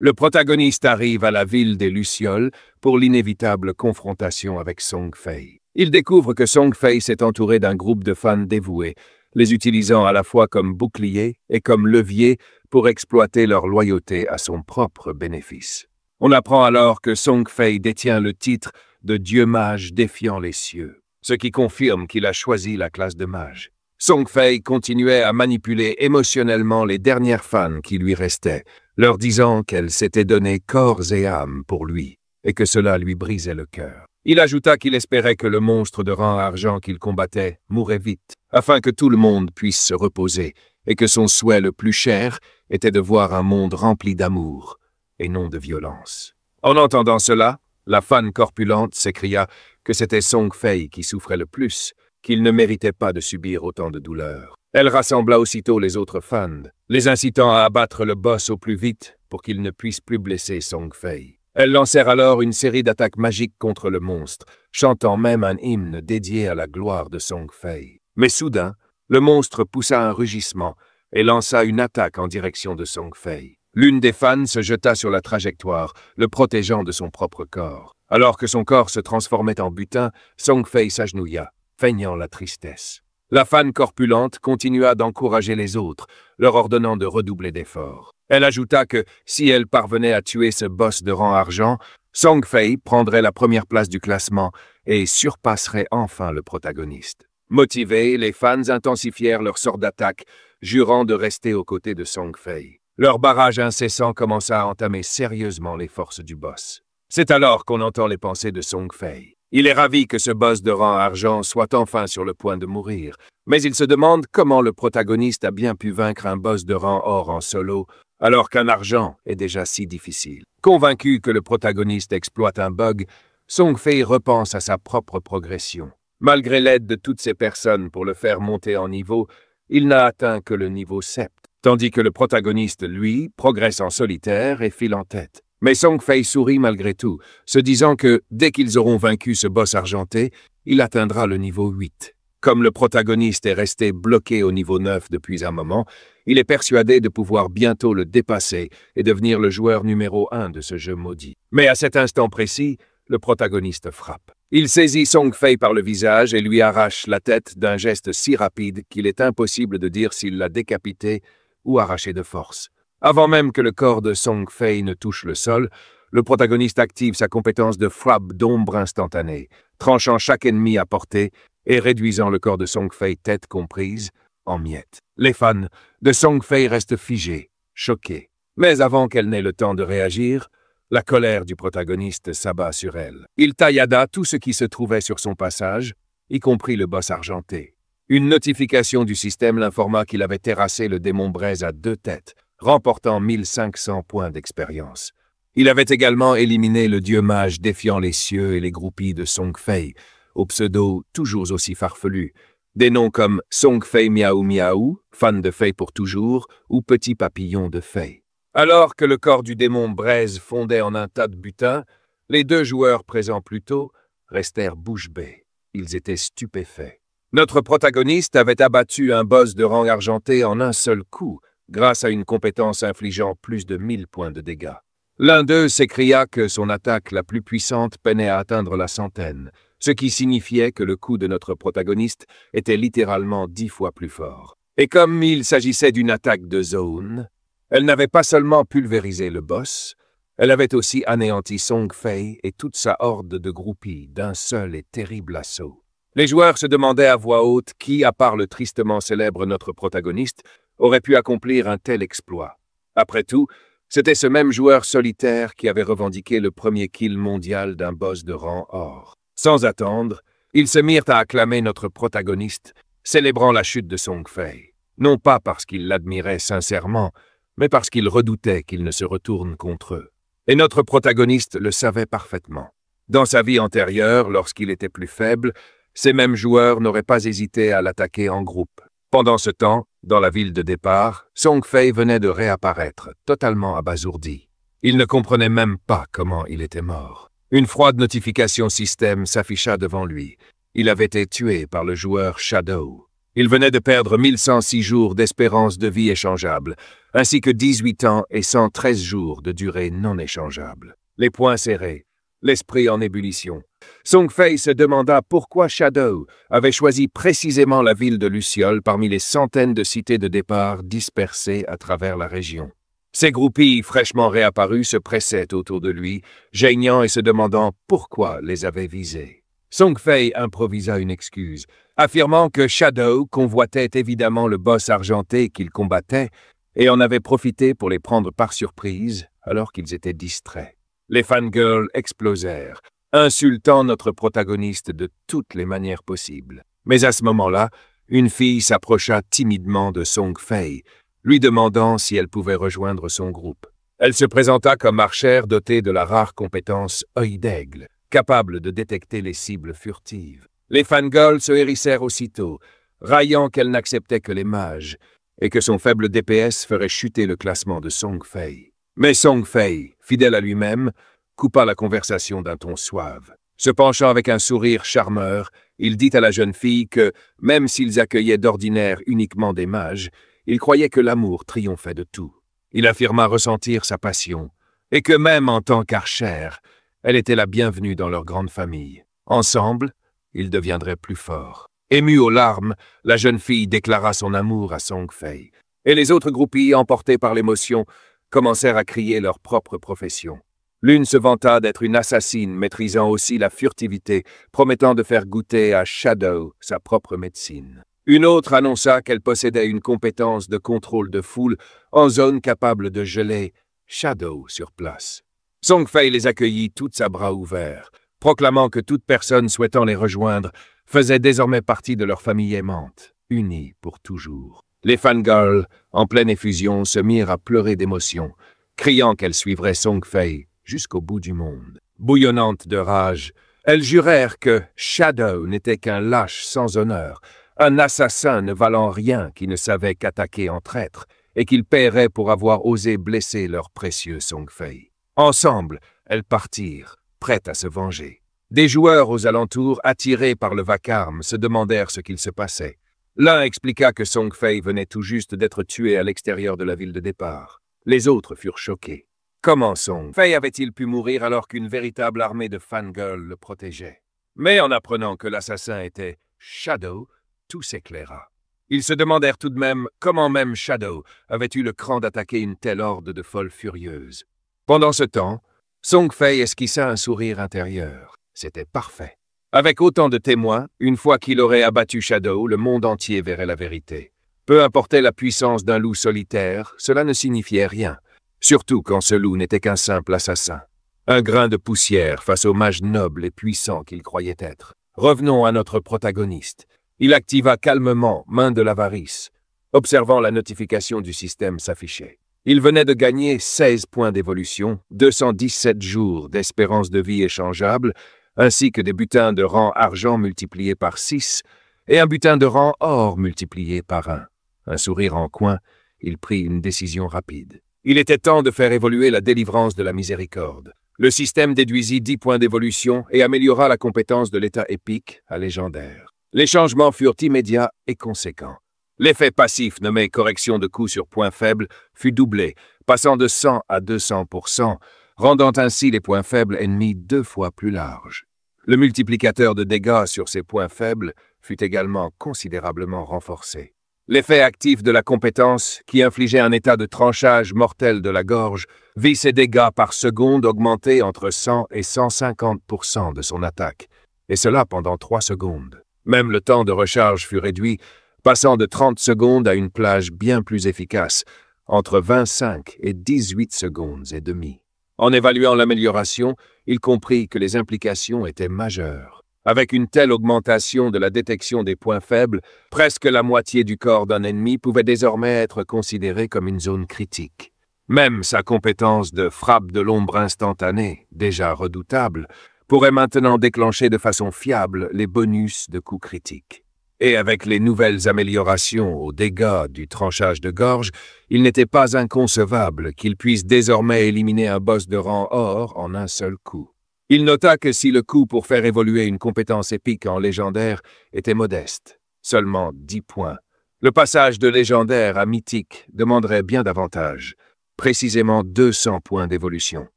Le protagoniste arrive à la ville des Lucioles pour l'inévitable confrontation avec Song Fei. Il découvre que Song Fei s'est entouré d'un groupe de fans dévoués, les utilisant à la fois comme bouclier et comme levier pour exploiter leur loyauté à son propre bénéfice. On apprend alors que Song Fei détient le titre de dieu mage défiant les cieux, ce qui confirme qu'il a choisi la classe de mage. Song Fei continuait à manipuler émotionnellement les dernières fans qui lui restaient, leur disant qu'elle s'était donné corps et âme pour lui, et que cela lui brisait le cœur. Il ajouta qu'il espérait que le monstre de rang argent qu'il combattait mourrait vite, afin que tout le monde puisse se reposer, et que son souhait le plus cher était de voir un monde rempli d'amour, et non de violence. En entendant cela, la fan corpulente s'écria que c'était Song Fei qui souffrait le plus, qu'il ne méritait pas de subir autant de douleur. Elle rassembla aussitôt les autres fans, les incitant à abattre le boss au plus vite pour qu'il ne puisse plus blesser Song Fei. Elles lancèrent alors une série d'attaques magiques contre le monstre, chantant même un hymne dédié à la gloire de Song Fei. Mais soudain, le monstre poussa un rugissement et lança une attaque en direction de Song Fei. L'une des fans se jeta sur la trajectoire, le protégeant de son propre corps. Alors que son corps se transformait en butin, Song Fei s'agenouilla, feignant la tristesse. La fan corpulente continua d'encourager les autres, leur ordonnant de redoubler d'efforts. Elle ajouta que, si elle parvenait à tuer ce boss de rang argent, Song Fei prendrait la première place du classement et surpasserait enfin le protagoniste. Motivés, les fans intensifièrent leur sort d'attaque, jurant de rester aux côtés de Song Fei. Leur barrage incessant commença à entamer sérieusement les forces du boss. C'est alors qu'on entend les pensées de Song Fei. Il est ravi que ce boss de rang argent soit enfin sur le point de mourir, mais il se demande comment le protagoniste a bien pu vaincre un boss de rang or en solo, alors qu'un argent est déjà si difficile. Convaincu que le protagoniste exploite un bug, Song Fei repense à sa propre progression. Malgré l'aide de toutes ces personnes pour le faire monter en niveau, il n'a atteint que le niveau 7, tandis que le protagoniste, lui, progresse en solitaire et file en tête. Mais Song Fei sourit malgré tout, se disant que, dès qu'ils auront vaincu ce boss argenté, il atteindra le niveau 8. Comme le protagoniste est resté bloqué au niveau 9 depuis un moment, il est persuadé de pouvoir bientôt le dépasser et devenir le joueur numéro 1 de ce jeu maudit. Mais à cet instant précis, le protagoniste frappe. Il saisit Song Fei par le visage et lui arrache la tête d'un geste si rapide qu'il est impossible de dire s'il l'a décapité ou arraché de force. Avant même que le corps de Song Fei ne touche le sol, le protagoniste active sa compétence de frappe d'ombre instantanée, tranchant chaque ennemi à portée et réduisant le corps de Song Fei, tête comprise, en miettes. Les fans de Song Fei restent figés, choqués. Mais avant qu'elle n'ait le temps de réagir, la colère du protagoniste s'abat sur elle. Il taillada tout ce qui se trouvait sur son passage, y compris le boss argenté. Une notification du système l'informa qu'il avait terrassé le démon braise à 2 têtes, remportant 1500 points d'expérience. Il avait également éliminé le dieu mage défiant les cieux et les groupies de Song Fei, au pseudo toujours aussi farfelu, des noms comme Song Fei Miaou Miaou, fan de Fei pour toujours, ou Petit Papillon de Fei. Alors que le corps du démon braise fondait en un tas de butin, les 2 joueurs présents plus tôt restèrent bouche bée. Ils étaient stupéfaits. Notre protagoniste avait abattu un boss de rang argenté en un seul coup, grâce à une compétence infligeant plus de 1000 points de dégâts. L'un d'eux s'écria que son attaque la plus puissante peinait à atteindre la centaine, ce qui signifiait que le coup de notre protagoniste était littéralement 10 fois plus fort. Et comme il s'agissait d'une attaque de zone, elle n'avait pas seulement pulvérisé le boss, elle avait aussi anéanti Song Fei et toute sa horde de groupies d'un seul et terrible assaut. Les joueurs se demandaient à voix haute qui, à part le tristement célèbre notre protagoniste, aurait pu accomplir un tel exploit. Après tout, c'était ce même joueur solitaire qui avait revendiqué le premier kill mondial d'un boss de rang or. Sans attendre, ils se mirent à acclamer notre protagoniste, célébrant la chute de Song Fei. Non pas parce qu'ils l'admiraient sincèrement, mais parce qu'ils redoutaient qu'il ne se retourne contre eux. Et notre protagoniste le savait parfaitement. Dans sa vie antérieure, lorsqu'il était plus faible, ces mêmes joueurs n'auraient pas hésité à l'attaquer en groupe. Pendant ce temps, dans la ville de départ, Song Fei venait de réapparaître, totalement abasourdi. Il ne comprenait même pas comment il était mort. Une froide notification système s'afficha devant lui. Il avait été tué par le joueur Shadow. Il venait de perdre 1106 jours d'espérance de vie échangeable, ainsi que 18 ans et 113 jours de durée non échangeable. Les poings serrés, l'esprit en ébullition. Song Fei se demanda pourquoi Shadow avait choisi précisément la ville de Luciole parmi les centaines de cités de départ dispersées à travers la région. Ses groupies fraîchement réapparus se pressaient autour de lui, geignant et se demandant pourquoi les avait visés. Song Fei improvisa une excuse, affirmant que Shadow convoitait évidemment le boss argenté qu'il combattait et en avait profité pour les prendre par surprise alors qu'ils étaient distraits. Les fangirls explosèrent, insultant notre protagoniste de toutes les manières possibles. Mais à ce moment-là, une fille s'approcha timidement de Song Fei, lui demandant si elle pouvait rejoindre son groupe. Elle se présenta comme archère dotée de la rare compétence œil d'aigle, capable de détecter les cibles furtives. Les fangirls se hérissèrent aussitôt, raillant qu'elle n'acceptait que les mages, et que son faible DPS ferait chuter le classement de Song Fei. Mais Song Fei, fidèle à lui-même, coupa la conversation d'un ton suave. Se penchant avec un sourire charmeur, il dit à la jeune fille que, même s'ils accueillaient d'ordinaire uniquement des mages, il croyait que l'amour triomphait de tout. Il affirma ressentir sa passion, et que même en tant qu'archère, elle était la bienvenue dans leur grande famille. Ensemble, ils deviendraient plus forts. Émue aux larmes, la jeune fille déclara son amour à Song Fei, et les autres groupies, emportés par l'émotion, commencèrent à crier leur propre profession. L'une se vanta d'être une assassine maîtrisant aussi la furtivité, promettant de faire goûter à Shadow sa propre médecine. Une autre annonça qu'elle possédait une compétence de contrôle de foule en zone capable de geler Shadow sur place. Song Fei les accueillit toutes à bras ouverts, proclamant que toute personne souhaitant les rejoindre faisait désormais partie de leur famille aimante, unie pour toujours. Les fangirls, en pleine effusion, se mirent à pleurer d'émotion, criant qu'elles suivraient Song Fei jusqu'au bout du monde. Bouillonnantes de rage, elles jurèrent que Shadow n'était qu'un lâche sans honneur, un assassin ne valant rien qui ne savait qu'attaquer en traître, et qu'ils paieraient pour avoir osé blesser leur précieux Song Fei. Ensemble, elles partirent, prêtes à se venger. Des joueurs aux alentours, attirés par le vacarme, se demandèrent ce qu'il se passait. L'un expliqua que Song Fei venait tout juste d'être tué à l'extérieur de la ville de départ. Les autres furent choqués. Comment Song Fei avait-il pu mourir alors qu'une véritable armée de fangirls le protégeait? Mais en apprenant que l'assassin était Shadow, tout s'éclaira. Ils se demandèrent tout de même comment même Shadow avait eu le cran d'attaquer une telle horde de folles furieuses. Pendant ce temps, Song Fei esquissa un sourire intérieur. C'était parfait. Avec autant de témoins, une fois qu'il aurait abattu Shadow, le monde entier verrait la vérité. Peu importait la puissance d'un loup solitaire, cela ne signifiait rien. Surtout quand ce loup n'était qu'un simple assassin. Un grain de poussière face au mage noble et puissant qu'il croyait être. Revenons à notre protagoniste. Il activa calmement Main de l'Avarice, observant la notification du système s'afficher. Il venait de gagner 16 points d'évolution, 217 jours d'espérance de vie échangeable, ainsi que des butins de rang argent multipliés par 6 et un butin de rang or multiplié par 1. Un sourire en coin, il prit une décision rapide. Il était temps de faire évoluer la délivrance de la miséricorde. Le système déduisit 10 points d'évolution et améliora la compétence de l'état épique à légendaire. Les changements furent immédiats et conséquents. L'effet passif nommé correction de coup sur point faible fut doublé, passant de 100 à 200%, rendant ainsi les points faibles ennemis 2 fois plus larges. Le multiplicateur de dégâts sur ces points faibles fut également considérablement renforcé. L'effet actif de la compétence, qui infligeait un état de tranchage mortel de la gorge, vit ses dégâts par seconde augmenter entre 100 et 150% de son attaque, et cela pendant 3 secondes. Même le temps de recharge fut réduit, passant de 30 secondes à une plage bien plus efficace, entre 25 et 18 secondes et demie. En évaluant l'amélioration, il comprit que les implications étaient majeures. Avec une telle augmentation de la détection des points faibles, presque la moitié du corps d'un ennemi pouvait désormais être considérée comme une zone critique. Même sa compétence de frappe de l'ombre instantanée, déjà redoutable, pourrait maintenant déclencher de façon fiable les bonus de coups critiques. Et avec les nouvelles améliorations aux dégâts du tranchage de gorge, il n'était pas inconcevable qu'il puisse désormais éliminer un boss de rang or en un seul coup. Il nota que si le coût pour faire évoluer une compétence épique en légendaire était modeste, Seulement 10 points. Le passage de légendaire à mythique demanderait bien davantage, précisément 200 points d'évolution.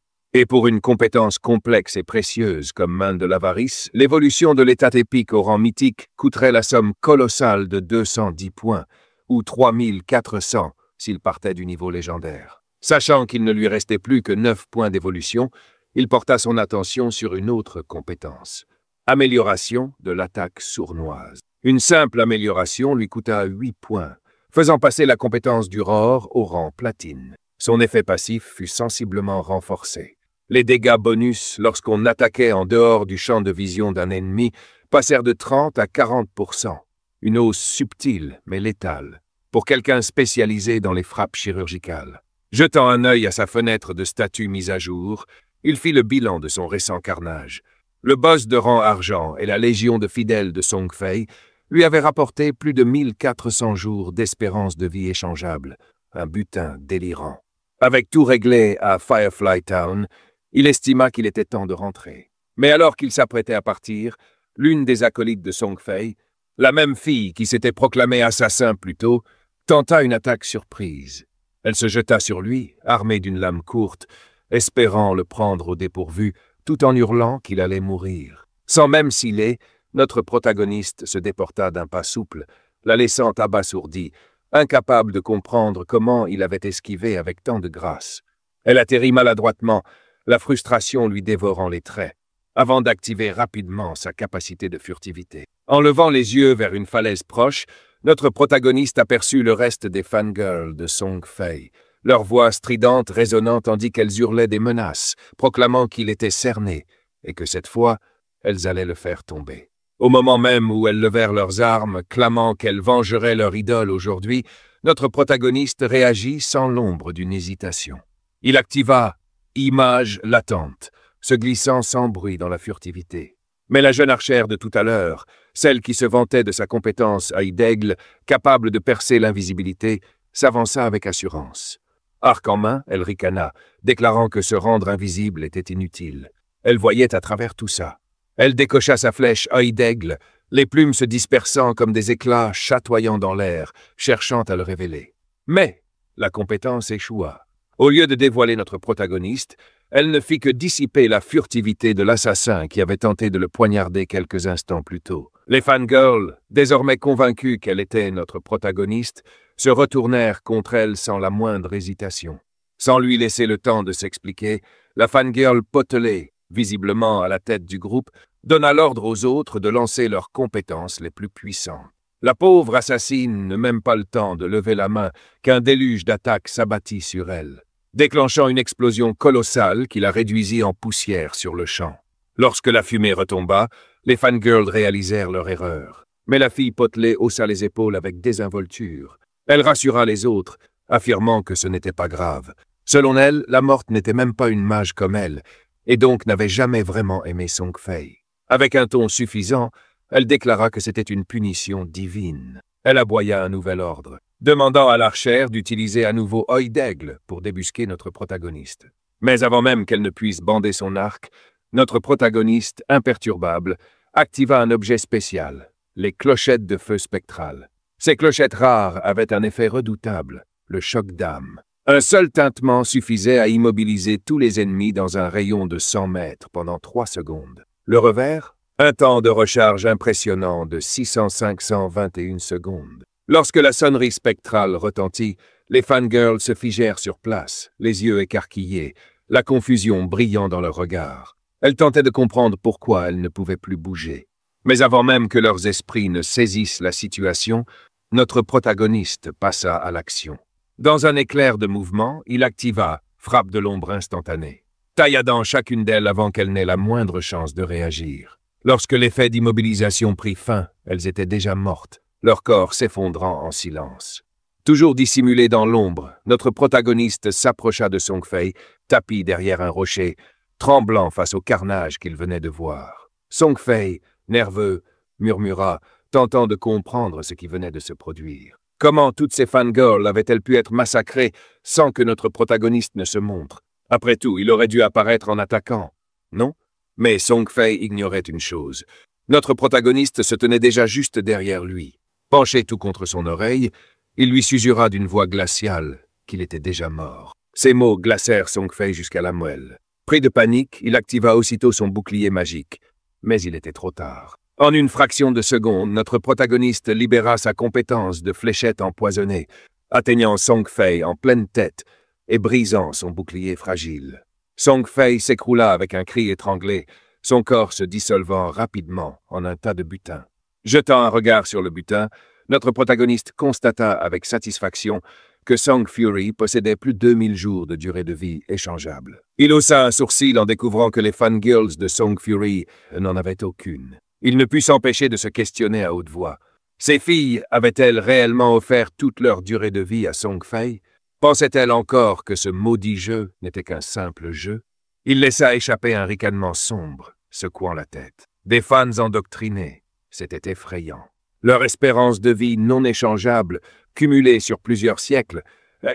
Et pour une compétence complexe et précieuse comme Main de l'Avarice, l'évolution de l'état épique au rang mythique coûterait la somme colossale de 210 points, ou 3400 s'il partait du niveau légendaire. Sachant qu'il ne lui restait plus que 9 points d'évolution, il porta son attention sur une autre compétence. Amélioration de l'attaque sournoise. Une simple amélioration lui coûta 8 points, faisant passer la compétence du Roar au rang platine. Son effet passif fut sensiblement renforcé. Les dégâts bonus lorsqu'on attaquait en dehors du champ de vision d'un ennemi passèrent de 30 à 40%. Une hausse subtile mais létale, pour quelqu'un spécialisé dans les frappes chirurgicales. Jetant un œil à sa fenêtre de statut mise à jour, il fit le bilan de son récent carnage. Le boss de rang argent et la légion de fidèles de Song Fei lui avaient rapporté plus de 1400 jours d'espérance de vie échangeable, un butin délirant. Avec tout réglé à Firefly Town, il estima qu'il était temps de rentrer. Mais alors qu'il s'apprêtait à partir, l'une des acolytes de Song Fei, la même fille qui s'était proclamée assassin plus tôt, tenta une attaque surprise. Elle se jeta sur lui, armée d'une lame courte, espérant le prendre au dépourvu, tout en hurlant qu'il allait mourir. Sans même ciller, notre protagoniste se déporta d'un pas souple, la laissant abasourdie, incapable de comprendre comment il avait esquivé avec tant de grâce. Elle atterrit maladroitement, la frustration lui dévorant les traits, avant d'activer rapidement sa capacité de furtivité. En levant les yeux vers une falaise proche, notre protagoniste aperçut le reste des fangirls de Song Fei, leurs voix stridentes résonnant tandis qu'elles hurlaient des menaces, proclamant qu'il était cerné, et que cette fois, elles allaient le faire tomber. Au moment même où elles levèrent leurs armes, clamant qu'elles vengeraient leur idole aujourd'hui, notre protagoniste réagit sans l'ombre d'une hésitation. Il activa « Image latente », se glissant sans bruit dans la furtivité. Mais la jeune archère de tout à l'heure, celle qui se vantait de sa compétence œil d'aigle, capable de percer l'invisibilité, s'avança avec assurance. Arc en main, elle ricana, déclarant que se rendre invisible était inutile. Elle voyait à travers tout ça. Elle décocha sa flèche œil d'aigle, les plumes se dispersant comme des éclats chatoyant dans l'air, cherchant à le révéler. Mais la compétence échoua. Au lieu de dévoiler notre protagoniste, elle ne fit que dissiper la furtivité de l'assassin qui avait tenté de le poignarder quelques instants plus tôt. Les fangirls, désormais convaincus qu'elle était notre protagoniste, se retournèrent contre elle sans la moindre hésitation. Sans lui laisser le temps de s'expliquer, la fangirl potelée, visiblement à la tête du groupe, donna l'ordre aux autres de lancer leurs compétences les plus puissantes. La pauvre assassine n'eut même pas le temps de lever la main qu'un déluge d'attaques s'abattit sur elle, déclenchant une explosion colossale qui la réduisit en poussière sur le champ. Lorsque la fumée retomba, les fangirls réalisèrent leur erreur. Mais la fille potelée haussa les épaules avec désinvolture. Elle rassura les autres, affirmant que ce n'était pas grave. Selon elle, la morte n'était même pas une mage comme elle, et donc n'avait jamais vraiment aimé Song Fei. Avec un ton suffisant, elle déclara que c'était une punition divine. Elle aboya un nouvel ordre, demandant à l'archère d'utiliser à nouveau œil d'aigle pour débusquer notre protagoniste. Mais avant même qu'elle ne puisse bander son arc, notre protagoniste, imperturbable, activa un objet spécial, les clochettes de feu spectrales. Ces clochettes rares avaient un effet redoutable, le choc d'âme. Un seul tintement suffisait à immobiliser tous les ennemis dans un rayon de 100 mètres pendant 3 secondes. Le revers? Un temps de recharge impressionnant de 600-521 secondes. Lorsque la sonnerie spectrale retentit, les fangirls se figèrent sur place, les yeux écarquillés, la confusion brillant dans leurs regards. Elles tentaient de comprendre pourquoi elles ne pouvaient plus bouger. Mais avant même que leurs esprits ne saisissent la situation, notre protagoniste passa à l'action. Dans un éclair de mouvement, il activa « Frappe de l'ombre instantanée », tailladant chacune d'elles avant qu'elle n'ait la moindre chance de réagir. Lorsque l'effet d'immobilisation prit fin, elles étaient déjà mortes, leur corps s'effondrant en silence. Toujours dissimulé dans l'ombre, notre protagoniste s'approcha de Song Fei, tapi derrière un rocher, tremblant face au carnage qu'il venait de voir. Song Fei, nerveux, murmura, tentant de comprendre ce qui venait de se produire. Comment toutes ces fangirls avaient-elles pu être massacrées sans que notre protagoniste ne se montre? Après tout, il aurait dû apparaître en attaquant, non? Mais Song Fei ignorait une chose. Notre protagoniste se tenait déjà juste derrière lui. Penché tout contre son oreille, il lui susura d'une voix glaciale qu'il était déjà mort. Ces mots glacèrent Song Fei jusqu'à la moelle. Pris de panique, il activa aussitôt son bouclier magique. Mais il était trop tard. En une fraction de seconde, notre protagoniste libéra sa compétence de fléchette empoisonnée, atteignant Song Fei en pleine tête et brisant son bouclier fragile. Song Fei s'écroula avec un cri étranglé, son corps se dissolvant rapidement en un tas de butin. Jetant un regard sur le butin, notre protagoniste constata avec satisfaction que Song Fury possédait plus de 2000 jours de durée de vie échangeable. Il haussa un sourcil en découvrant que les fangirls de Song Fury n'en avaient aucune. Il ne put s'empêcher de se questionner à haute voix. Ces filles avaient-elles réellement offert toute leur durée de vie à Song Fei? Pensait-elle encore que ce maudit jeu n'était qu'un simple jeu? Il laissa échapper un ricanement sombre, secouant la tête. Des fans endoctrinés, c'était effrayant. Leur espérance de vie non échangeable, cumulée sur plusieurs siècles,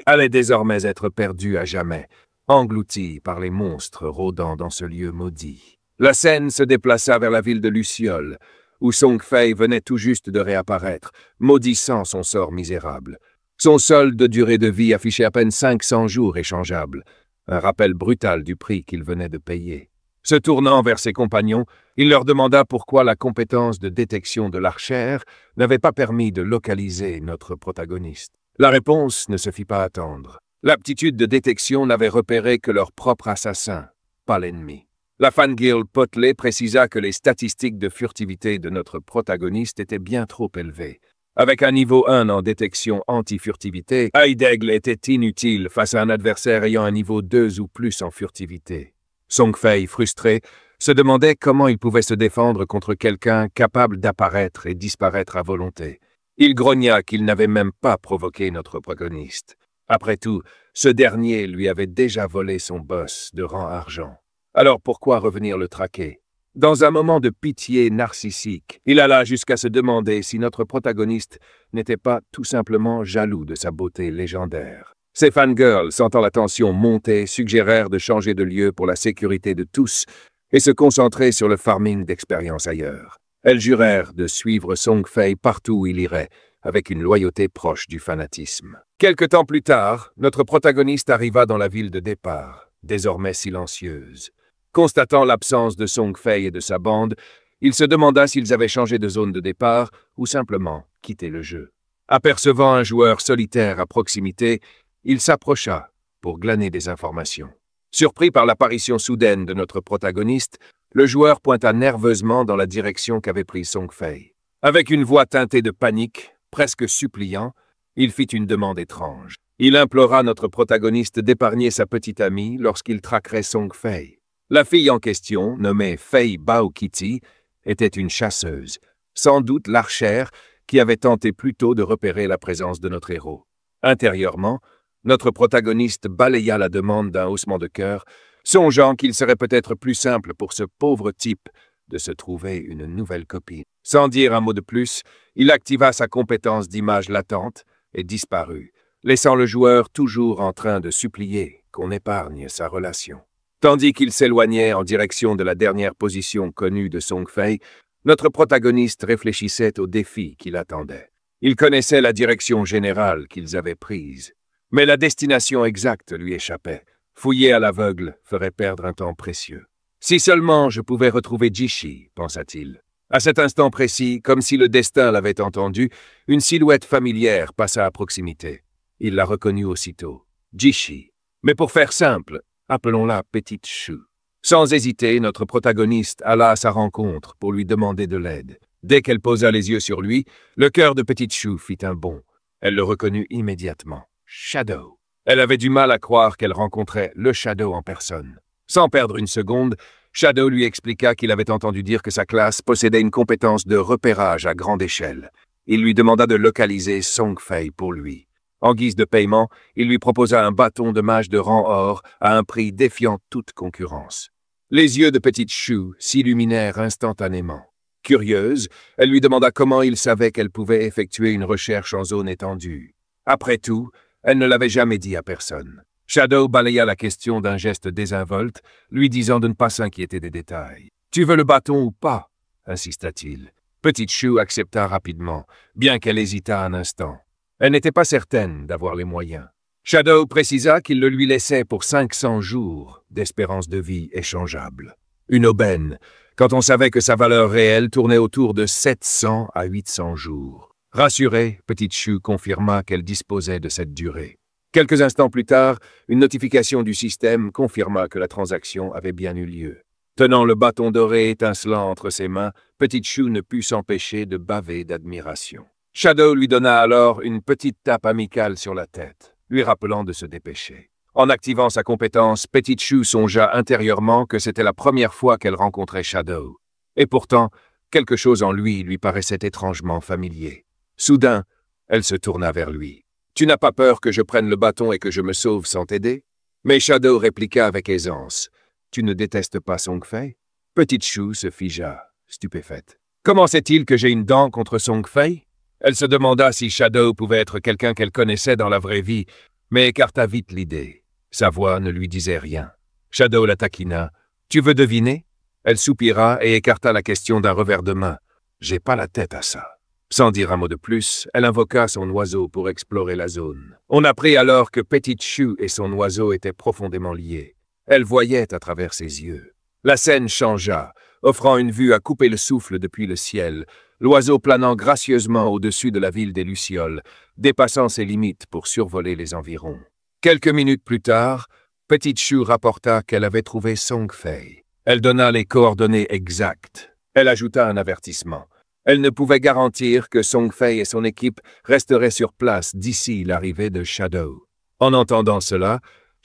allait désormais être perdue à jamais, engloutie par les monstres rôdant dans ce lieu maudit. La scène se déplaça vers la ville de Luciole, où Song Fei venait tout juste de réapparaître, maudissant son sort misérable. Son solde de durée de vie affichait à peine 500 jours échangeables, un rappel brutal du prix qu'il venait de payer. Se tournant vers ses compagnons, il leur demanda pourquoi la compétence de détection de l'archère n'avait pas permis de localiser notre protagoniste. La réponse ne se fit pas attendre. L'aptitude de détection n'avait repéré que leur propre assassin, pas l'ennemi. La fangirl Potley précisa que les statistiques de furtivité de notre protagoniste étaient bien trop élevées. Avec un niveau 1 en détection anti-furtivité, Eye d'Aigle était inutile face à un adversaire ayant un niveau 2 ou plus en furtivité. Song Fei, frustré, se demandait comment il pouvait se défendre contre quelqu'un capable d'apparaître et disparaître à volonté. Il grogna qu'il n'avait même pas provoqué notre protagoniste. Après tout, ce dernier lui avait déjà volé son boss de rang argent. Alors pourquoi revenir le traquer? Dans un moment de pitié narcissique, il alla jusqu'à se demander si notre protagoniste n'était pas tout simplement jaloux de sa beauté légendaire. Ces fangirls, sentant la tension monter, suggérèrent de changer de lieu pour la sécurité de tous et se concentrer sur le farming d'expérience ailleurs. Elles jurèrent de suivre Song Fei partout où il irait, avec une loyauté proche du fanatisme. Quelque temps plus tard, notre protagoniste arriva dans la ville de départ, désormais silencieuse. Constatant l'absence de Song Fei et de sa bande, il se demanda s'ils avaient changé de zone de départ ou simplement quitté le jeu. Apercevant un joueur solitaire à proximité, il s'approcha pour glaner des informations. Surpris par l'apparition soudaine de notre protagoniste, le joueur pointa nerveusement dans la direction qu'avait prise Song Fei. Avec une voix teintée de panique, presque suppliant, il fit une demande étrange. Il implora notre protagoniste d'épargner sa petite amie lorsqu'il traquerait Song Fei. La fille en question, nommée Fei Bao Kitty, était une chasseuse, sans doute l'archère qui avait tenté plus tôt de repérer la présence de notre héros. Intérieurement, notre protagoniste balaya la demande d'un haussement de cœur, songeant qu'il serait peut-être plus simple pour ce pauvre type de se trouver une nouvelle copine. Sans dire un mot de plus, il activa sa compétence d'image latente et disparut, laissant le joueur toujours en train de supplier qu'on épargne sa relation. Tandis qu'il s'éloignait en direction de la dernière position connue de Song Fei, notre protagoniste réfléchissait au défi qui l'attendait. Il connaissait la direction générale qu'ils avaient prise, mais la destination exacte lui échappait. Fouiller à l'aveugle ferait perdre un temps précieux. Si seulement je pouvais retrouver Jishi, pensa-t-il. À cet instant précis, comme si le destin l'avait entendu, une silhouette familière passa à proximité. Il la reconnut aussitôt. Jishi. Mais pour faire simple, appelons-la Petite Chou. Sans hésiter, notre protagoniste alla à sa rencontre pour lui demander de l'aide. Dès qu'elle posa les yeux sur lui, le cœur de Petite Chou fit un bond. Elle le reconnut immédiatement. Shadow. Elle avait du mal à croire qu'elle rencontrait le Shadow en personne. Sans perdre une seconde, Shadow lui expliqua qu'il avait entendu dire que sa classe possédait une compétence de repérage à grande échelle. Il lui demanda de localiser Song Fei pour lui. En guise de paiement, il lui proposa un bâton de mage de rang or à un prix défiant toute concurrence. Les yeux de Petite Chou s'illuminèrent instantanément. Curieuse, elle lui demanda comment il savait qu'elle pouvait effectuer une recherche en zone étendue. Après tout, elle ne l'avait jamais dit à personne. Shadow balaya la question d'un geste désinvolte, lui disant de ne pas s'inquiéter des détails. « Tu veux le bâton ou pas ?» insista-t-il. Petite Chou accepta rapidement, bien qu'elle hésitât un instant. Elle n'était pas certaine d'avoir les moyens. Shadow précisa qu'il le lui laissait pour 500 jours d'espérance de vie échangeable. Une aubaine, quand on savait que sa valeur réelle tournait autour de 700 à 800 jours. Rassurée, Petite Chou confirma qu'elle disposait de cette durée. Quelques instants plus tard, une notification du système confirma que la transaction avait bien eu lieu. Tenant le bâton doré étincelant entre ses mains, Petite Chou ne put s'empêcher de baver d'admiration. Shadow lui donna alors une petite tape amicale sur la tête, lui rappelant de se dépêcher. En activant sa compétence, Petite Chou songea intérieurement que c'était la première fois qu'elle rencontrait Shadow. Et pourtant, quelque chose en lui paraissait étrangement familier. Soudain, elle se tourna vers lui. « Tu n'as pas peur que je prenne le bâton et que je me sauve sans t'aider ?» Mais Shadow répliqua avec aisance. « Tu ne détestes pas Song Fei ?» Petite Chou se figea, stupéfaite. « Comment sait-il que j'ai une dent contre Song Fei ?» Elle se demanda si Shadow pouvait être quelqu'un qu'elle connaissait dans la vraie vie, mais écarta vite l'idée. Sa voix ne lui disait rien. Shadow la taquina. « Tu veux deviner ?» Elle soupira et écarta la question d'un revers de main. « J'ai pas la tête à ça. » Sans dire un mot de plus, elle invoqua son oiseau pour explorer la zone. On apprit alors que Petite Chou et son oiseau étaient profondément liés. Elle voyait à travers ses yeux. La scène changea, offrant une vue à couper le souffle depuis le ciel, l'oiseau planant gracieusement au-dessus de la ville des Lucioles, dépassant ses limites pour survoler les environs. Quelques minutes plus tard, Petite Chou rapporta qu'elle avait trouvé Song Fei. Elle donna les coordonnées exactes. Elle ajouta un avertissement. Elle ne pouvait garantir que Song Fei et son équipe resteraient sur place d'ici l'arrivée de Shadow. En entendant cela,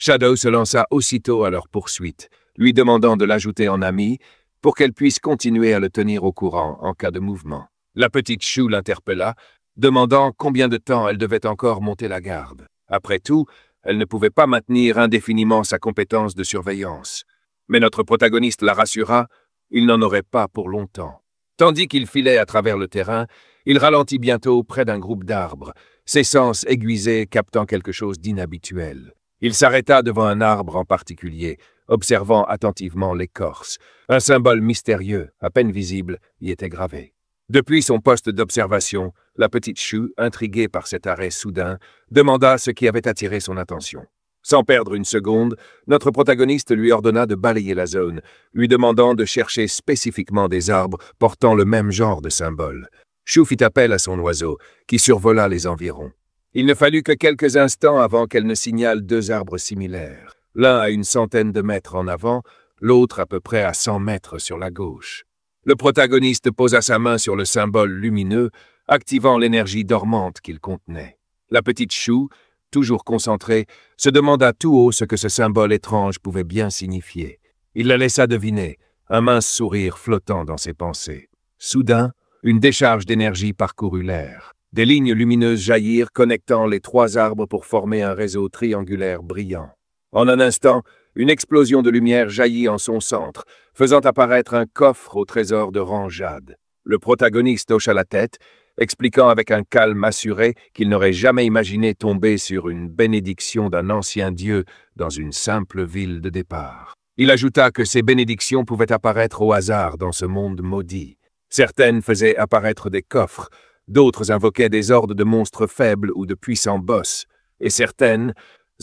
Shadow se lança aussitôt à leur poursuite, lui demandant de l'ajouter en ami pour qu'elle puisse continuer à le tenir au courant en cas de mouvement. La Petite Chou l'interpella, demandant combien de temps elle devait encore monter la garde. Après tout, elle ne pouvait pas maintenir indéfiniment sa compétence de surveillance. Mais notre protagoniste la rassura, il n'en aurait pas pour longtemps. Tandis qu'il filait à travers le terrain, il ralentit bientôt près d'un groupe d'arbres, ses sens aiguisés captant quelque chose d'inhabituel. Il s'arrêta devant un arbre en particulier, observant attentivement l'écorce. Un symbole mystérieux, à peine visible, y était gravé. Depuis son poste d'observation, la Petite Chou, intriguée par cet arrêt soudain, demanda ce qui avait attiré son attention. Sans perdre une seconde, notre protagoniste lui ordonna de balayer la zone, lui demandant de chercher spécifiquement des arbres portant le même genre de symbole. Chou fit appel à son oiseau, qui survola les environs. Il ne fallut que quelques instants avant qu'elle ne signale deux arbres similaires, l'un à une centaine de mètres en avant, l'autre à peu près à 100 mètres sur la gauche. Le protagoniste posa sa main sur le symbole lumineux, activant l'énergie dormante qu'il contenait. La Petite Chou, toujours concentrée, se demanda tout haut ce que ce symbole étrange pouvait bien signifier. Il la laissa deviner, un mince sourire flottant dans ses pensées. Soudain, une décharge d'énergie parcourut l'air. Des lignes lumineuses jaillirent, connectant les trois arbres pour former un réseau triangulaire brillant. En un instant, une explosion de lumière jaillit en son centre, faisant apparaître un coffre au trésor de rangeade. Le protagoniste hocha la tête, expliquant avec un calme assuré qu'il n'aurait jamais imaginé tomber sur une bénédiction d'un ancien dieu dans une simple ville de départ. Il ajouta que ces bénédictions pouvaient apparaître au hasard dans ce monde maudit. Certaines faisaient apparaître des coffres, d'autres invoquaient des hordes de monstres faibles ou de puissants boss, et certaines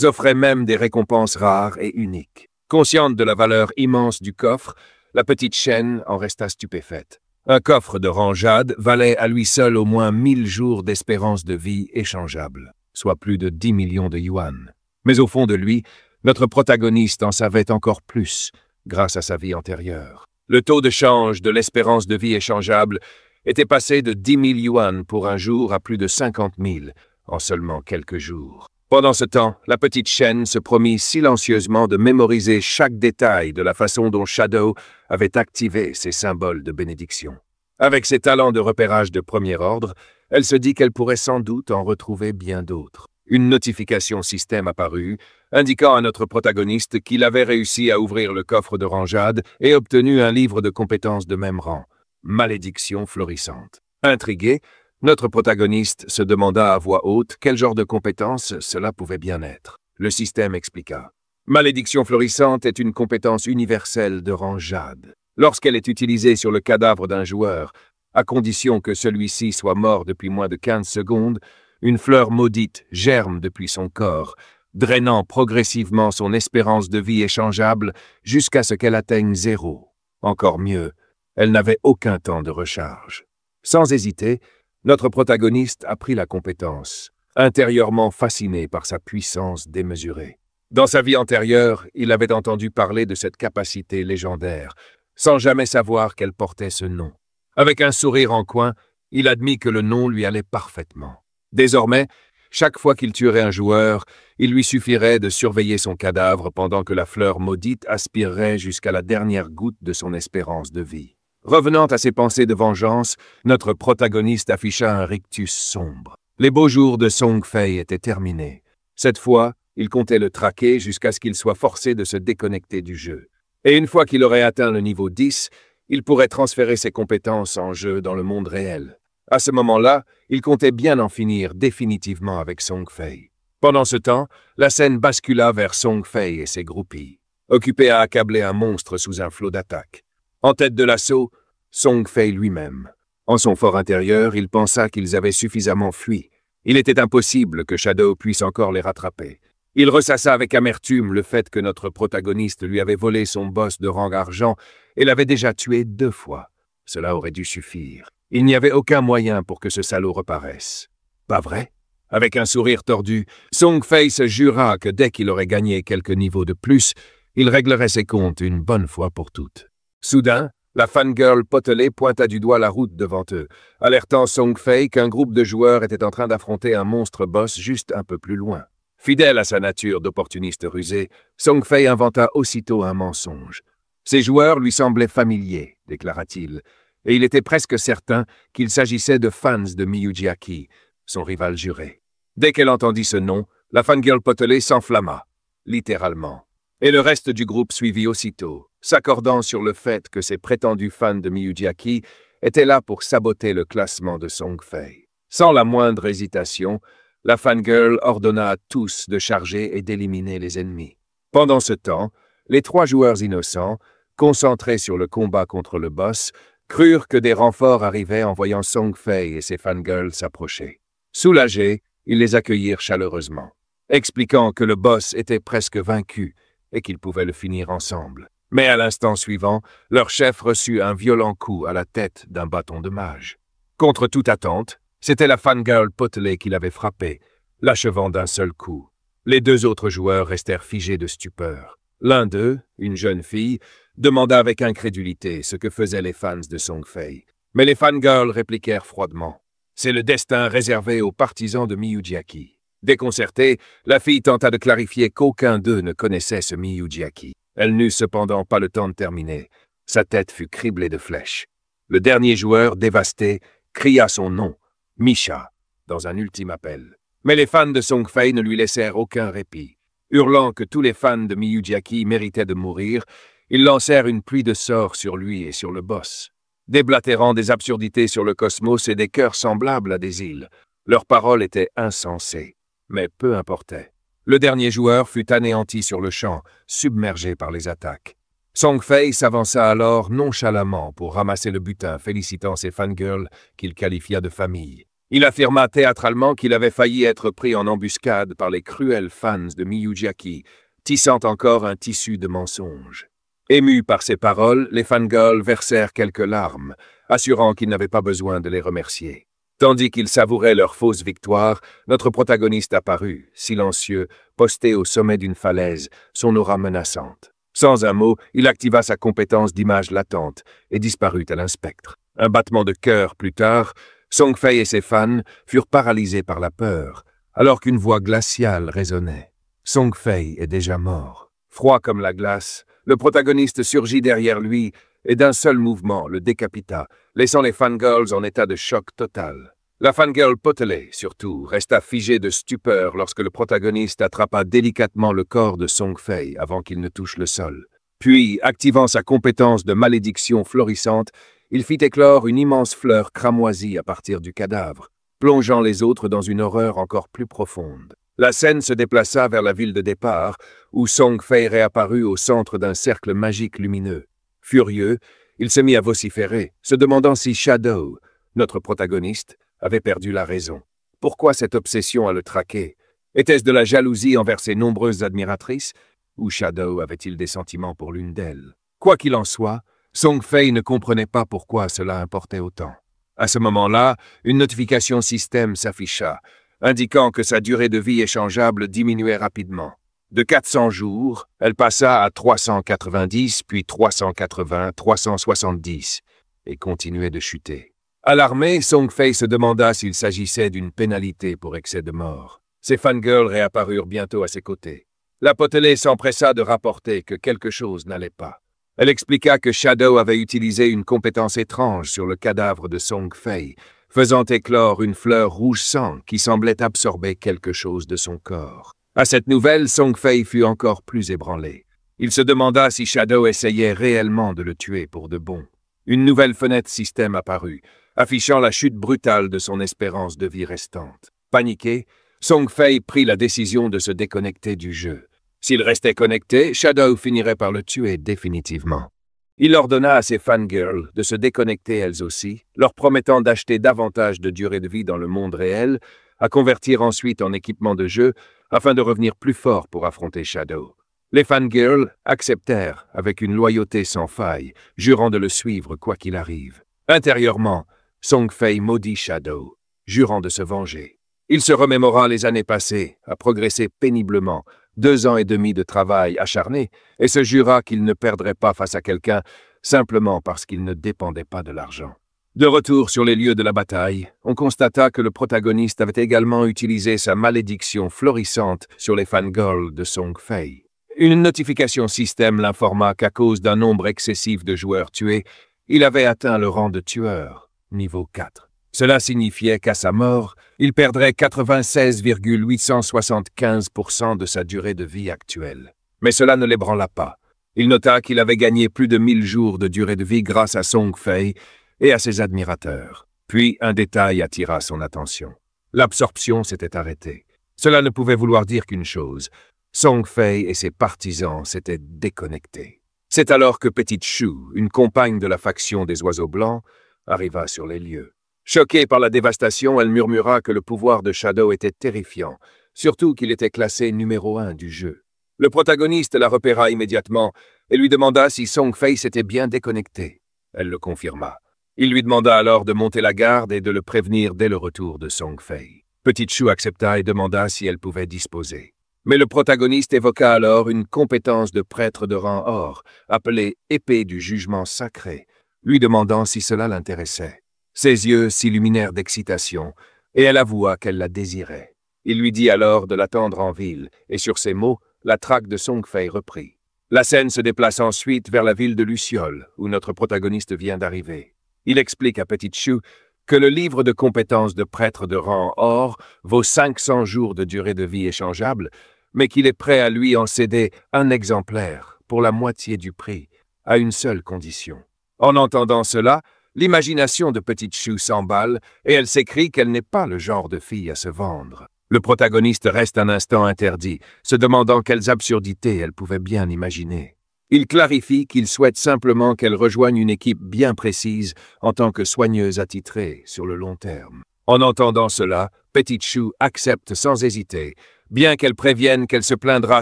offraient même des récompenses rares et uniques. Consciente de la valeur immense du coffre, la petite chienne en resta stupéfaite. Un coffre de rangeade valait à lui seul au moins 1000 jours d'espérance de vie échangeable, soit plus de 10 millions de yuan. Mais au fond de lui, notre protagoniste en savait encore plus, grâce à sa vie antérieure. Le taux de change de l'espérance de vie échangeable était passé de 10 000 yuan pour un jour à plus de 50 000 en seulement quelques jours. Pendant ce temps, la petite chienne se promit silencieusement de mémoriser chaque détail de la façon dont Shadow avait activé ses symboles de bénédiction. Avec ses talents de repérage de premier ordre, elle se dit qu'elle pourrait sans doute en retrouver bien d'autres. Une notification système apparut, indiquant à notre protagoniste qu'il avait réussi à ouvrir le coffre de rangeade et obtenu un livre de compétences de même rang. Malédiction florissante. Intrigué, notre protagoniste se demanda à voix haute quel genre de compétence cela pouvait bien être. Le système expliqua. Malédiction florissante est une compétence universelle de rangeade. Lorsqu'elle est utilisée sur le cadavre d'un joueur, à condition que celui-ci soit mort depuis moins de 15 secondes, une fleur maudite germe depuis son corps, drainant progressivement son espérance de vie échangeable jusqu'à ce qu'elle atteigne 0. Encore mieux, elle n'avait aucun temps de recharge. Sans hésiter, notre protagoniste a pris la compétence, intérieurement fasciné par sa puissance démesurée. Dans sa vie antérieure, il avait entendu parler de cette capacité légendaire, sans jamais savoir qu'elle portait ce nom. Avec un sourire en coin, il admit que le nom lui allait parfaitement. Désormais, chaque fois qu'il tuerait un joueur, il lui suffirait de surveiller son cadavre pendant que la fleur maudite aspirerait jusqu'à la dernière goutte de son espérance de vie. Revenant à ses pensées de vengeance, notre protagoniste afficha un rictus sombre. Les beaux jours de Song Fei étaient terminés. Cette fois, il comptait le traquer jusqu'à ce qu'il soit forcé de se déconnecter du jeu. Et une fois qu'il aurait atteint le niveau 10, il pourrait transférer ses compétences en jeu dans le monde réel. À ce moment-là, il comptait bien en finir définitivement avec Song Fei. Pendant ce temps, la scène bascula vers Song Fei et ses groupies, occupés à accabler un monstre sous un flot d'attaques. En tête de l'assaut, Song Fei lui-même. En son fort intérieur, il pensa qu'ils avaient suffisamment fui. Il était impossible que Shadow puisse encore les rattraper. Il ressassa avec amertume le fait que notre protagoniste lui avait volé son boss de rang argent et l'avait déjà tué 2 fois. Cela aurait dû suffire. Il n'y avait aucun moyen pour que ce salaud reparaisse. Pas vrai? Avec un sourire tordu, Song Fei se jura que dès qu'il aurait gagné quelques niveaux de plus, il réglerait ses comptes une bonne fois pour toutes. Soudain, la fangirl potelée pointa du doigt la route devant eux, alertant Song Fei qu'un groupe de joueurs était en train d'affronter un monstre boss juste un peu plus loin. Fidèle à sa nature d'opportuniste rusé, Song Fei inventa aussitôt un mensonge. Ses joueurs lui semblaient familiers, déclara-t-il, et il était presque certain qu'il s'agissait de fans de Miyuji, son rival juré. Dès qu'elle entendit ce nom, la fangirl potelée s'enflamma, littéralement. Et le reste du groupe suivit aussitôt, s'accordant sur le fait que ces prétendus fans de Miyuji étaient là pour saboter le classement de Song Fei. Sans la moindre hésitation, la fangirl ordonna à tous de charger et d'éliminer les ennemis. Pendant ce temps, les 3 joueurs innocents, concentrés sur le combat contre le boss, crurent que des renforts arrivaient en voyant Song Fei et ses fangirls s'approcher. Soulagés, ils les accueillirent chaleureusement, expliquant que le boss était presque vaincu et qu'ils pouvaient le finir ensemble. Mais à l'instant suivant, leur chef reçut un violent coup à la tête d'un bâton de mage. Contre toute attente, c'était la fangirl potelée qui l'avait frappé, l'achevant d'un seul coup. Les 2 autres joueurs restèrent figés de stupeur. L'un d'eux, une jeune fille, demanda avec incrédulité ce que faisaient les fans de Song Fei. Mais les fangirls répliquèrent froidement. C'est le destin réservé aux partisans de Miyuji. Déconcertée, la fille tenta de clarifier qu'aucun d'eux ne connaissait ce Miyuji. Elle n'eut cependant pas le temps de terminer. Sa tête fut criblée de flèches. Le dernier joueur, dévasté, cria son nom, Misha, dans un ultime appel. Mais les fans de Song Fei ne lui laissèrent aucun répit. Hurlant que tous les fans de Miyuji méritaient de mourir, ils lancèrent une pluie de sorts sur lui et sur le boss, déblatérant des absurdités sur le cosmos et des cœurs semblables à des îles. Leurs paroles étaient insensées, mais peu importait. Le dernier joueur fut anéanti sur le champ, submergé par les attaques. Song Fei s'avança alors nonchalamment pour ramasser le butin, félicitant ses fangirls qu'il qualifia de famille. Il affirma théâtralement qu'il avait failli être pris en embuscade par les cruels fans de Miyuji, tissant encore un tissu de mensonges. Émus par ces paroles, les fangirls versèrent quelques larmes, assurant qu'ils n'avaient pas besoin de les remercier. Tandis qu'ils savouraient leur fausse victoire, notre protagoniste apparut, silencieux, posté au sommet d'une falaise, son aura menaçante. Sans un mot, il activa sa compétence d'image latente et disparut tel un spectre. Un battement de cœur plus tard, Song Fei et ses fans furent paralysés par la peur, alors qu'une voix glaciale résonnait. Song Fei est déjà mort. Froid comme la glace, le protagoniste surgit derrière lui et d'un seul mouvement le décapita, laissant les fangirls en état de choc total. La fangirl potelée, surtout, resta figée de stupeur lorsque le protagoniste attrapa délicatement le corps de Song Fei avant qu'il ne touche le sol. Puis, activant sa compétence de malédiction florissante, il fit éclore une immense fleur cramoisie à partir du cadavre, plongeant les autres dans une horreur encore plus profonde. La scène se déplaça vers la ville de départ, où Song Fei réapparut au centre d'un cercle magique lumineux. Furieux, il se mit à vociférer, se demandant si Shadow, Notre protagoniste avait perdu la raison. Pourquoi cette obsession à le traquer? Était-ce de la jalousie envers ses nombreuses admiratrices? Ou Shadow avait-il des sentiments pour l'une d'elles? Quoi qu'il en soit, Song Fei ne comprenait pas pourquoi cela importait autant. À ce moment-là, une notification système s'afficha, indiquant que sa durée de vie échangeable diminuait rapidement. De 400 jours, elle passa à 390, puis 380, 370, et continuait de chuter. Alarmé, Song Fei se demanda s'il s'agissait d'une pénalité pour excès de mort. Ses fangirls réapparurent bientôt à ses côtés. La potelée s'empressa de rapporter que quelque chose n'allait pas. Elle expliqua que Shadow avait utilisé une compétence étrange sur le cadavre de Song Fei, faisant éclore une fleur rouge sang qui semblait absorber quelque chose de son corps. À cette nouvelle, Song Fei fut encore plus ébranlé. Il se demanda si Shadow essayait réellement de le tuer pour de bon. Une nouvelle fenêtre système apparut, affichant la chute brutale de son espérance de vie restante. Paniqué, Song Fei prit la décision de se déconnecter du jeu. S'il restait connecté, Shadow finirait par le tuer définitivement. Il ordonna à ses fangirls de se déconnecter elles aussi, leur promettant d'acheter davantage de durée de vie dans le monde réel, à convertir ensuite en équipement de jeu, afin de revenir plus fort pour affronter Shadow. Les fangirls acceptèrent avec une loyauté sans faille, jurant de le suivre quoi qu'il arrive. Intérieurement, Song Fei maudit Shadow, jurant de se venger. Il se remémora les années passées, a progressé péniblement, 2 ans et demi de travail acharné, et se jura qu'il ne perdrait pas face à quelqu'un simplement parce qu'il ne dépendait pas de l'argent. De retour sur les lieux de la bataille, on constata que le protagoniste avait également utilisé sa malédiction florissante sur les fangirls de Song Fei. Une notification système l'informa qu'à cause d'un nombre excessif de joueurs tués, il avait atteint le rang de tueur, niveau 4. Cela signifiait qu'à sa mort, il perdrait 96,875% de sa durée de vie actuelle. Mais cela ne l'ébranla pas. Il nota qu'il avait gagné plus de 1000 jours de durée de vie grâce à Song Fei et à ses admirateurs. Puis un détail attira son attention. L'absorption s'était arrêtée. Cela ne pouvait vouloir dire qu'une chose. Song Fei et ses partisans s'étaient déconnectés. C'est alors que Petite Shu, une compagne de la faction des Oiseaux Blancs, arriva sur les lieux. Choquée par la dévastation, elle murmura que le pouvoir de Shadow était terrifiant, surtout qu'il était classé numéro 1 du jeu. Le protagoniste la repéra immédiatement et lui demanda si Song Fei s'était bien déconnecté. Elle le confirma. Il lui demanda alors de monter la garde et de le prévenir dès le retour de Song Fei. Petite Shu accepta et demanda si elle pouvait disposer. Mais le protagoniste évoqua alors une compétence de prêtre de rang or, appelée épée du jugement sacré, lui demandant si cela l'intéressait. Ses yeux s'illuminèrent d'excitation, et elle avoua qu'elle la désirait. Il lui dit alors de l'attendre en ville, et sur ces mots, la traque de Song Fei reprit. La scène se déplace ensuite vers la ville de Luciole, où notre protagoniste vient d'arriver. Il explique à Petite Shu que le livre de compétences de prêtre de rang or vaut 500 jours de durée de vie échangeable, mais qu'il est prêt à lui en céder un exemplaire pour la moitié du prix, à une seule condition. En entendant cela, l'imagination de Petite Shu s'emballe et elle s'écrie qu'elle n'est pas le genre de fille à se vendre. Le protagoniste reste un instant interdit, se demandant quelles absurdités elle pouvait bien imaginer. Il clarifie qu'il souhaite simplement qu'elle rejoigne une équipe bien précise en tant que soigneuse attitrée sur le long terme. En entendant cela, Petite Shu accepte sans hésiter, bien qu'elle prévienne qu'elle se plaindra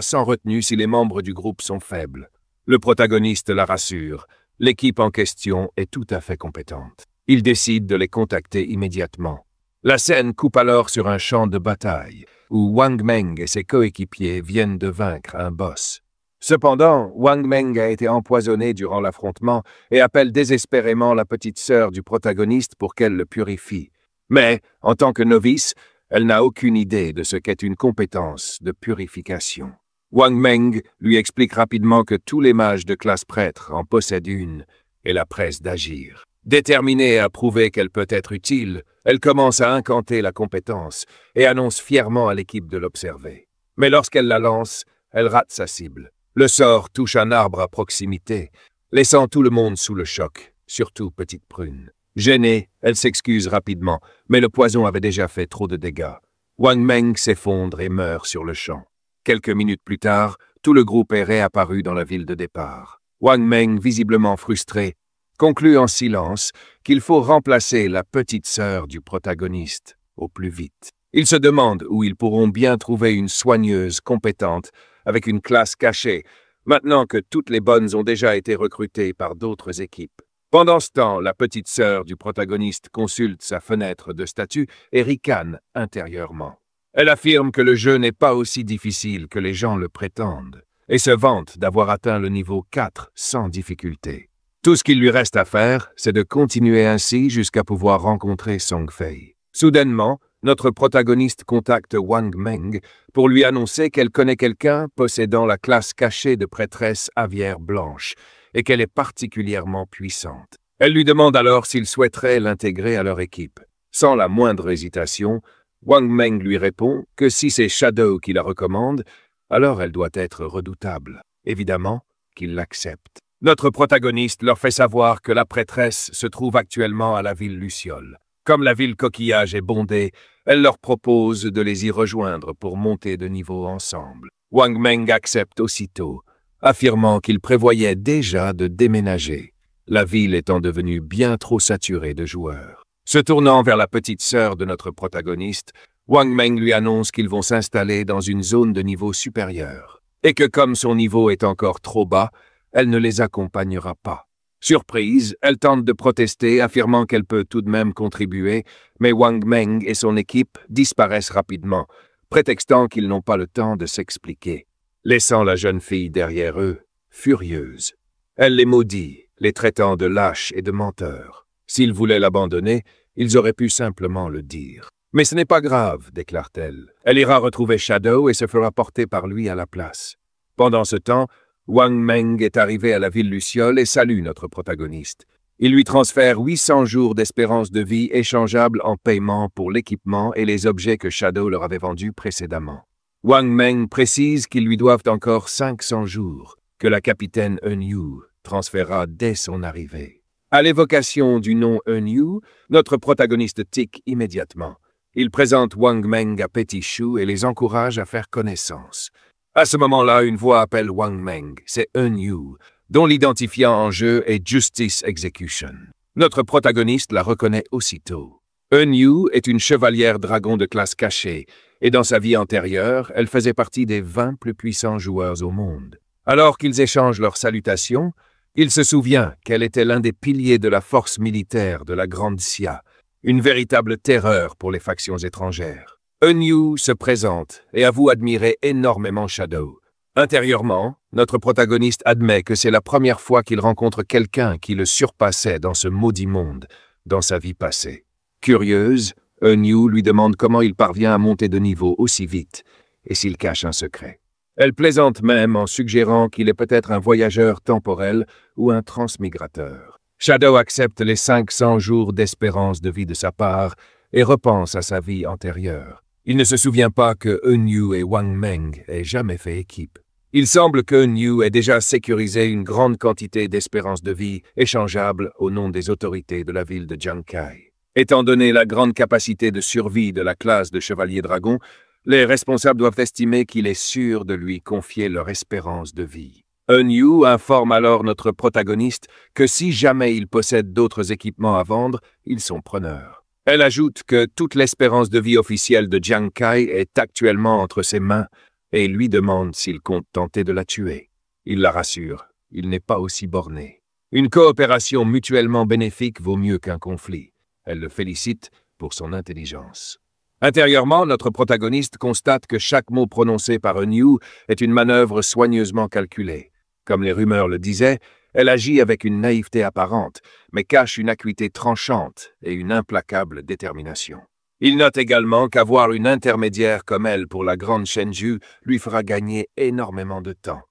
sans retenue si les membres du groupe sont faibles. Le protagoniste la rassure. L'équipe en question est tout à fait compétente. Il décide de les contacter immédiatement. La scène coupe alors sur un champ de bataille, où Wang Meng et ses coéquipiers viennent de vaincre un boss. Cependant, Wang Meng a été empoisonné durant l'affrontement et appelle désespérément la petite sœur du protagoniste pour qu'elle le purifie. Mais, en tant que novice, elle n'a aucune idée de ce qu'est une compétence de purification. Wang Meng lui explique rapidement que tous les mages de classe prêtre en possèdent une et la presse d'agir. Déterminée à prouver qu'elle peut être utile, elle commence à incanter la compétence et annonce fièrement à l'équipe de l'observer. Mais lorsqu'elle la lance, elle rate sa cible. Le sort touche un arbre à proximité, laissant tout le monde sous le choc, surtout Petite Prune. Gênée, elle s'excuse rapidement, mais le poison avait déjà fait trop de dégâts. Wang Meng s'effondre et meurt sur le champ. Quelques minutes plus tard, tout le groupe est réapparu dans la ville de départ. Wang Meng, visiblement frustré, conclut en silence qu'il faut remplacer la petite sœur du protagoniste au plus vite. Ils se demandent où ils pourront bien trouver une soigneuse compétente avec une classe cachée, maintenant que toutes les bonnes ont déjà été recrutées par d'autres équipes. Pendant ce temps, la petite sœur du protagoniste consulte sa fenêtre de statut et ricane intérieurement. Elle affirme que le jeu n'est pas aussi difficile que les gens le prétendent et se vante d'avoir atteint le niveau 4 sans difficulté. Tout ce qu'il lui reste à faire, c'est de continuer ainsi jusqu'à pouvoir rencontrer Song Fei. Soudainement, notre protagoniste contacte Wang Meng pour lui annoncer qu'elle connaît quelqu'un possédant la classe cachée de prêtresse aviaire blanche et qu'elle est particulièrement puissante. Elle lui demande alors s'il souhaiterait l'intégrer à leur équipe. Sans la moindre hésitation, Wang Meng lui répond que si c'est Shadow qui la recommande, alors elle doit être redoutable. Évidemment qu'il l'accepte. Notre protagoniste leur fait savoir que la prêtresse se trouve actuellement à la ville Luciole. Comme la ville Coquillage est bondée, elle leur propose de les y rejoindre pour monter de niveau ensemble. Wang Meng accepte aussitôt, affirmant qu'il prévoyait déjà de déménager, la ville étant devenue bien trop saturée de joueurs. Se tournant vers la petite sœur de notre protagoniste, Wang Meng lui annonce qu'ils vont s'installer dans une zone de niveau supérieur, et que comme son niveau est encore trop bas, elle ne les accompagnera pas. Surprise, elle tente de protester, affirmant qu'elle peut tout de même contribuer, mais Wang Meng et son équipe disparaissent rapidement, prétextant qu'ils n'ont pas le temps de s'expliquer, laissant la jeune fille derrière eux, furieuse. Elle les maudit, les traitant de lâches et de menteurs. S'ils voulaient l'abandonner, ils auraient pu simplement le dire. « Mais ce n'est pas grave, déclare-t-elle. Elle ira retrouver Shadow et se fera porter par lui à la place. » Pendant ce temps, Wang Meng est arrivé à la ville Luciole et salue notre protagoniste. Il lui transfère 800 jours d'espérance de vie échangeables en paiement pour l'équipement et les objets que Shadow leur avait vendus précédemment. Wang Meng précise qu'ils lui doivent encore 500 jours, que la capitaine Eun-Yu transférera dès son arrivée. À l'évocation du nom Eun-Yu, notre protagoniste tique immédiatement. Il présente Wang Meng à Petit Chou et les encourage à faire connaissance. À ce moment-là, une voix appelle Wang Meng, c'est Eun-Yu, dont l'identifiant en jeu est Justice Execution. Notre protagoniste la reconnaît aussitôt. Eun-Yu est une chevalière dragon de classe cachée, et dans sa vie antérieure, elle faisait partie des 20 plus puissants joueurs au monde. Alors qu'ils échangent leurs salutations, il se souvient qu'elle était l'un des piliers de la force militaire de la Grande Xia, une véritable terreur pour les factions étrangères. Eun-Yu se présente et avoue admirer énormément Shadow. Intérieurement, notre protagoniste admet que c'est la première fois qu'il rencontre quelqu'un qui le surpassait dans ce maudit monde, dans sa vie passée. Curieuse, Eun-Yu lui demande comment il parvient à monter de niveau aussi vite et s'il cache un secret. Elle plaisante même en suggérant qu'il est peut-être un voyageur temporel ou un transmigrateur. Shadow accepte les 500 jours d'espérance de vie de sa part et repense à sa vie antérieure. Il ne se souvient pas que Eun-Yu et Wang Meng aient jamais fait équipe. Il semble que Eun-Yu ait déjà sécurisé une grande quantité d'espérance de vie échangeable au nom des autorités de la ville de Jiangkai. Étant donné la grande capacité de survie de la classe de Chevalier Dragon, les responsables doivent estimer qu'il est sûr de lui confier leur espérance de vie. Eun-Yu informe alors notre protagoniste que si jamais il possède d'autres équipements à vendre, ils sont preneurs. Elle ajoute que toute l'espérance de vie officielle de Jiangkai est actuellement entre ses mains et lui demande s'il compte tenter de la tuer. Il la rassure, il n'est pas aussi borné. Une coopération mutuellement bénéfique vaut mieux qu'un conflit. Elle le félicite pour son intelligence. Intérieurement, notre protagoniste constate que chaque mot prononcé par Eun-Yu est une manœuvre soigneusement calculée. Comme les rumeurs le disaient, elle agit avec une naïveté apparente, mais cache une acuité tranchante et une implacable détermination. Il note également qu'avoir une intermédiaire comme elle pour la grande Shenju lui fera gagner énormément de temps.